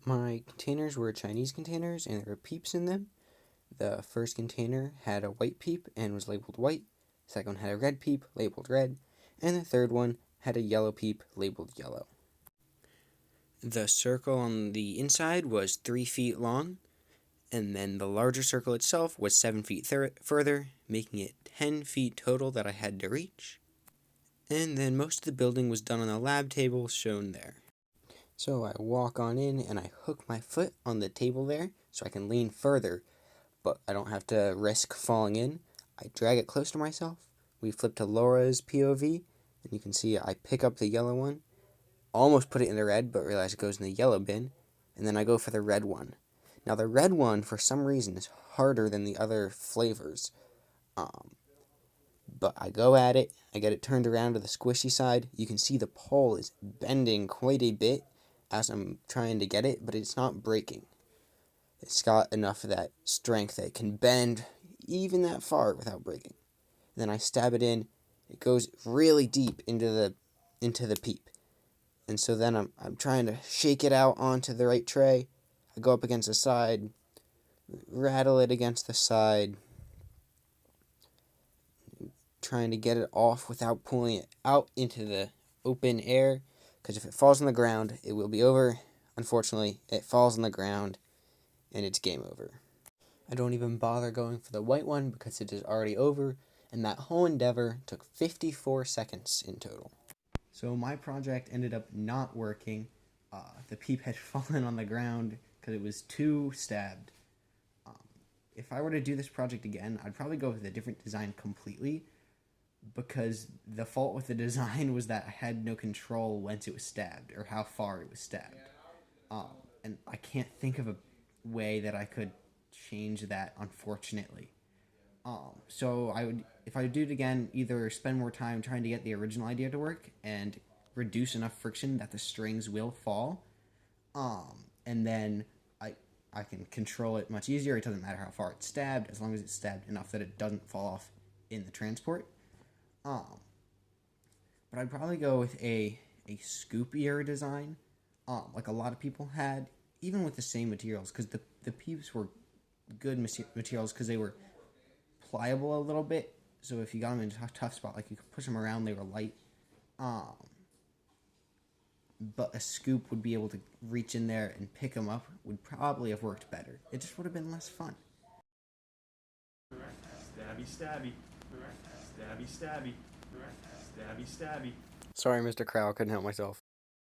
My containers were Chinese containers and there were peeps in them. The first container had a white peep and was labeled white. The second one had a red peep labeled red. And the third one had a yellow peep labeled yellow. The circle on the inside was 3 feet long, and then the larger circle itself was 7 feet further, making it 10 feet total that I had to reach. And then most of the building was done on a lab table shown there. So I walk on in and I hook my foot on the table there so I can lean further, but I don't have to risk falling in. I drag it close to myself. We flip to Laura's POV, and you can see I pick up the yellow one, almost put it in the red, but realize it goes in the yellow bin, and then I go for the red one. Now the red one, for some reason, is harder than the other flavors. But I go at it, I get it turned around to the squishy side. You can see the pole is bending quite a bit as I'm trying to get it, but it's not breaking. It's got enough of that strength that it can bend even that far without breaking. Then I stab it in. It goes really deep into the peep. And so then I'm trying to shake it out onto the right tray. I go up against the side, rattle it against the side, trying to get it off without pulling it out into the open air, because if it falls on the ground, it will be over. Unfortunately, it falls on the ground, and it's game over. I don't even bother going for the white one because it is already over, and that whole endeavor took 54 seconds in total. So my project ended up not working. The peep had fallen on the ground because it was too stabbed. If I were to do this project again, I'd probably go with a different design completely, because the fault with the design was that I had no control once it was stabbed or how far it was stabbed. And I can't think of a way that I could change that, unfortunately. So if I would do it again, either spend more time trying to get the original idea to work and reduce enough friction that the strings will fall, and then I can control it much easier. It doesn't matter how far it's stabbed, as long as it's stabbed enough that it doesn't fall off in the transport. But I'd probably go with a scoopier design, like a lot of people had, even with the same materials, because the peeps were good materials because they were pliable a little bit. So if you got them in a tough spot, like you could push them around, they were light. But a scoop would be able to reach in there and pick them up, would probably have worked better. It just would have been less fun. Stabby, stabby. Stabby, stabby. Stabby, stabby. Sorry, Mr. Crowl, couldn't help myself.